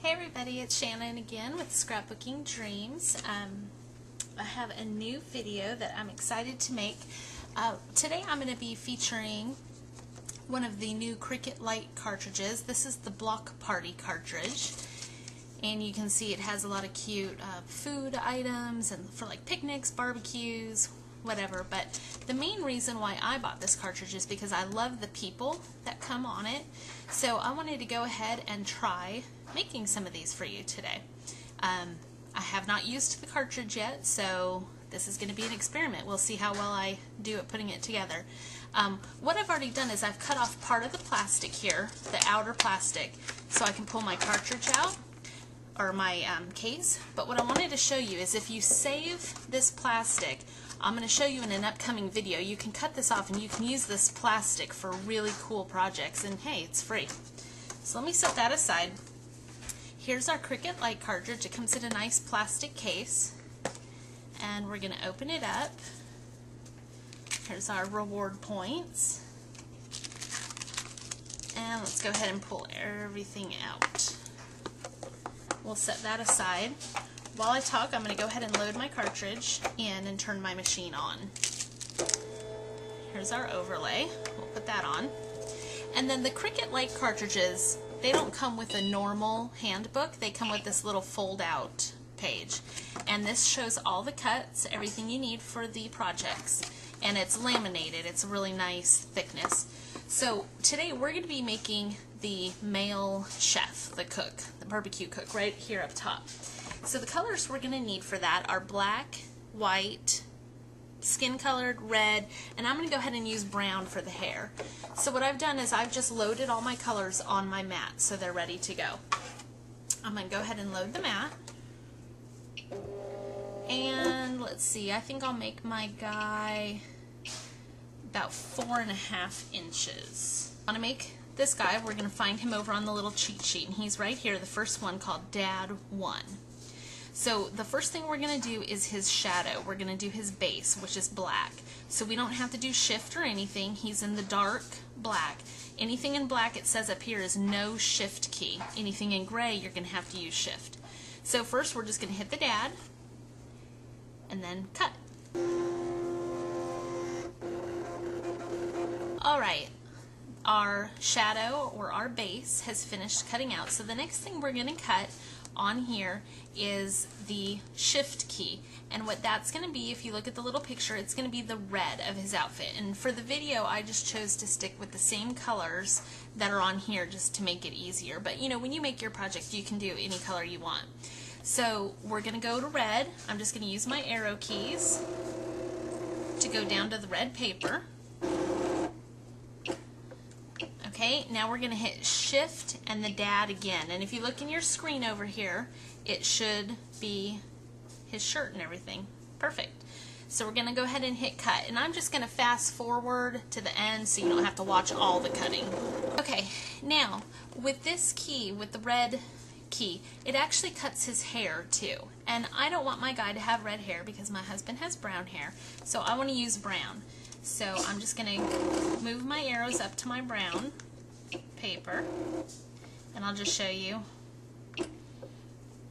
Hey everybody, it's Shannon again with Scrapbooking Dreams. I have a new video that I'm excited to make. Today I'm going to be featuring one of the new Cricut Lite cartridges. This is the Block Party cartridge, and you can see it has a lot of cute food items and for like picnics, barbecues, whatever. But the main reason why I bought this cartridge is because I love the people that come on it. So I wanted to go ahead and try making some of these for you today. I have not used the cartridge yet, so this is going to be an experiment. We'll see how well I do at putting it together. What I've already done is I've cut off part of the plastic here, the outer plastic, so I can pull my cartridge out, or my case. But what I wanted to show you is if you save this plastic, I'm going to show you in an upcoming video, you can cut this off and you can use this plastic for really cool projects, and hey, it's free. So let me set that aside. Here's our Cricut Lite cartridge. It comes in a nice plastic case, and we're going to open it up. Here's our reward points, and let's go ahead and pull everything out. We'll set that aside. While I talk, I'm going to go ahead and load my cartridge in and turn my machine on. Here's our overlay. We'll put that on. And then the Cricut Lite cartridges, they don't come with a normal handbook. They come with this little fold-out page. And this shows all the cuts, everything you need for the projects. And it's laminated. It's a really nice thickness. So today we're going to be making the male chef, the cook, the barbecue cook, right here up top. So the colors we're going to need for that are black, white, skin-colored, red, and I'm going to go ahead and use brown for the hair. So what I've done is I've just loaded all my colors on my mat so they're ready to go. I'm going to go ahead and load the mat. And let's see, I think I'll make my guy about 4.5 inches. I want to make this guy, we're going to find him over on the little cheat sheet, and he's right here, the first one called Dad 1. So the first thing we're going to do is his shadow. We're going to do his base, which is black. So we don't have to do shift or anything. He's in the dark black. Anything in black, it says up here, is no shift key. Anything in gray, you're going to have to use shift. So first we're just going to hit the dad and then cut. Alright, our shadow or our base has finished cutting out. So the next thing we're going to cut on here is the shift key, and what that's going to be, if you look at the little picture, it's going to be the red of his outfit. And for the video I just chose to stick with the same colors that are on here just to make it easier, but you know, when you make your project you can do any color you want. So we're going to go to red. I'm just going to use my arrow keys to go down to the red paper. Okay, now we're going to hit shift and the dad again, and if you look in your screen over here, it should be his shirt and everything. Perfect. So we're going to go ahead and hit cut, and I'm just going to fast forward to the end so you don't have to watch all the cutting. Okay, now with this key, with the red key, it actually cuts his hair too, and I don't want my guy to have red hair because my husband has brown hair, so I want to use brown. So I'm just going to move my arrows up to my brown paper, and I'll just show you.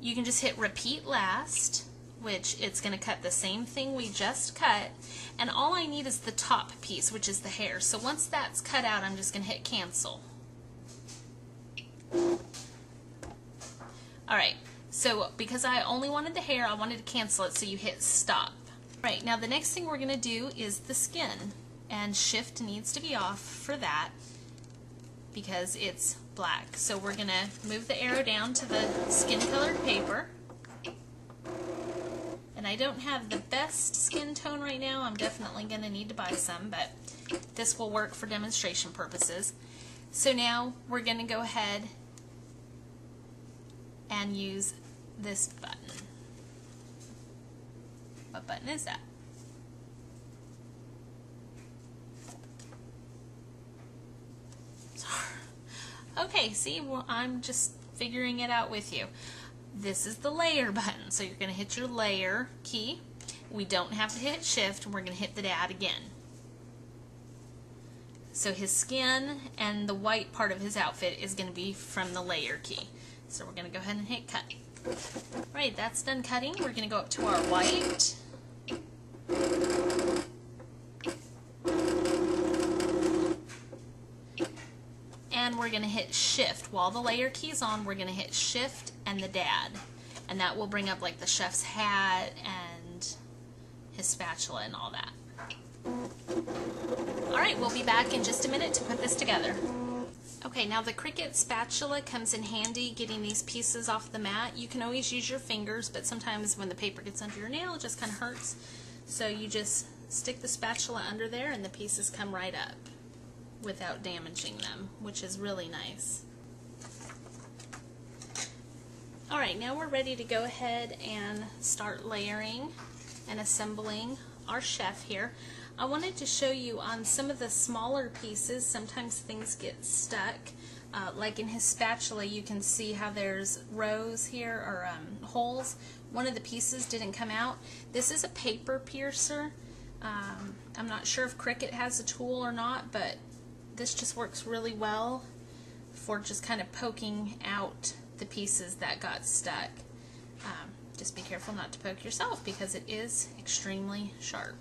You can just hit repeat last, which it's going to cut the same thing we just cut, and all I need is the top piece, which is the hair. So once that's cut out, I'm just going to hit cancel. Alright, so because I only wanted the hair, I wanted to cancel it, so you hit stop. Right, now the next thing we're going to do is the skin, and shift needs to be off for that because it's black. So we're going to move the arrow down to the skin colored paper, and I don't have the best skin tone right now. I'm definitely going to need to buy some, but this will work for demonstration purposes. So now we're going to go ahead and use this button. What button is that? Okay, see, well, I'm just figuring it out with you. This is the layer button, so you're going to hit your layer key. We don't have to hit shift, we're going to hit the dad again. So his skin and the white part of his outfit is going to be from the layer key. So we're going to go ahead and hit cut. Alright, that's done cutting. We're going to go up to our white. And we're going to hit shift. While the layer key's on, we're going to hit shift and the dad. And that will bring up like the chef's hat and his spatula and all that. Alright, we'll be back in just a minute to put this together. Okay, now the Cricut spatula comes in handy getting these pieces off the mat. You can always use your fingers, but sometimes when the paper gets under your nail, it just kind of hurts. So you just stick the spatula under there and the pieces come right up without damaging them, which is really nice. Alright, now we're ready to go ahead and start layering and assembling our chef here. I wanted to show you on some of the smaller pieces, sometimes things get stuck. Like in his spatula, you can see how there's rows here, or holes. One of the pieces didn't come out. This is a paper piercer. I'm not sure if Cricut has a tool or not, but this just works really well for just kind of poking out the pieces that got stuck. Just be careful not to poke yourself because it is extremely sharp.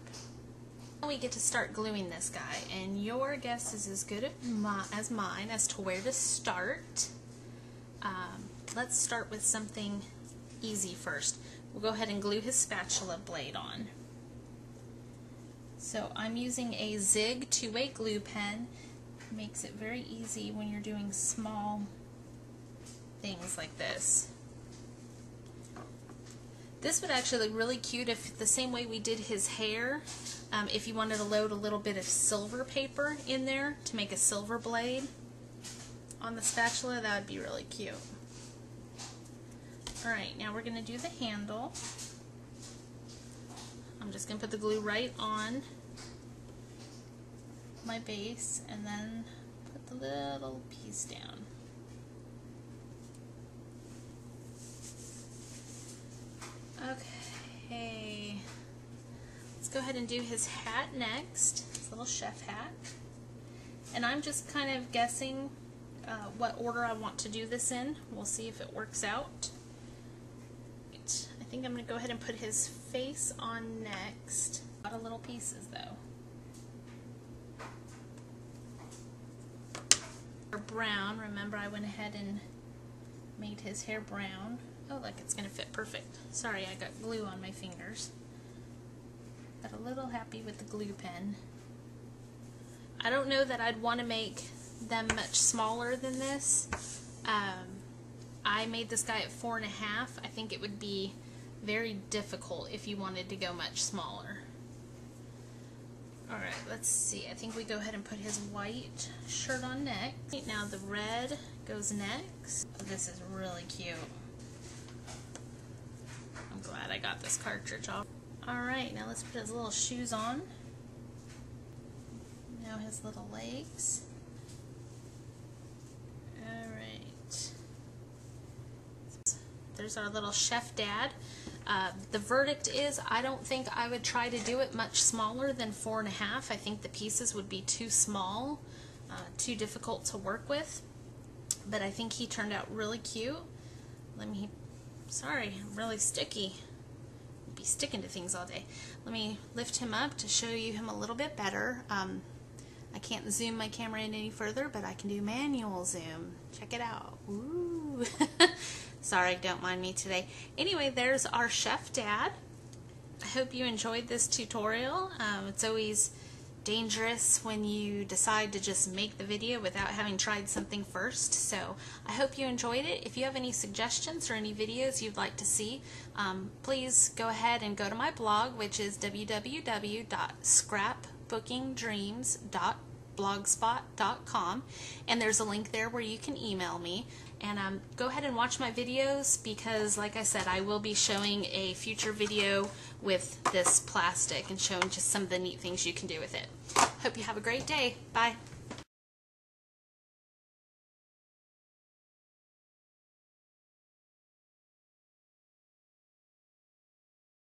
We get to start gluing this guy, and your guess is as good as mine as to where to start. Let's start with something easy first. We'll go ahead and glue his spatula blade on. So I'm using a Zig two-way glue pen. It makes it very easy when you're doing small things like this. This would actually look really cute if the same way we did his hair, if you wanted to load a little bit of silver paper in there to make a silver blade on the spatula, that would be really cute. Alright, now we're going to do the handle. I'm just going to put the glue right on my base and then put the little piece down. Okay, let's go ahead and do his hat next, his little chef hat. And I'm just kind of guessing what order I want to do this in. We'll see if it works out. I think I'm going to go ahead and put his face on next. A lot of little pieces though. Brown, remember I went ahead and made his hair brown. Oh, look, it's going to fit perfect. Sorry, I got glue on my fingers. Got a little happy with the glue pen. I don't know that I'd want to make them much smaller than this. I made this guy at 4.5. I think it would be very difficult if you wanted to go much smaller. Alright, let's see. I think we go ahead and put his white shirt on next. Now the red goes next. Oh, this is really cute. I'm glad I got this cartridge off. Alright, now let's put his little shoes on. Now his little legs. Alright. There's our little chef dad. The verdict is I don't think I would try to do it much smaller than 4.5. I think the pieces would be too small, too difficult to work with. But I think he turned out really cute. Sorry, I'm really sticky. I'll be sticking to things all day. Let me lift him up to show you him a little bit better. I can't zoom my camera in any further, but I can do manual zoom. Check it out. Ooh. Sorry, don't mind me today. Anyway, there's our chef dad. I hope you enjoyed this tutorial. It's always dangerous when you decide to just make the video without having tried something first. So I hope you enjoyed it. If you have any suggestions or any videos you'd like to see, please go ahead and go to my blog, which is www.scrapbookingdreams.blogspot.com, and there's a link there where you can email me. And go ahead and watch my videos because, like I said, I will be showing a future video with this plastic and showing just some of the neat things you can do with it. Hope you have a great day. Bye.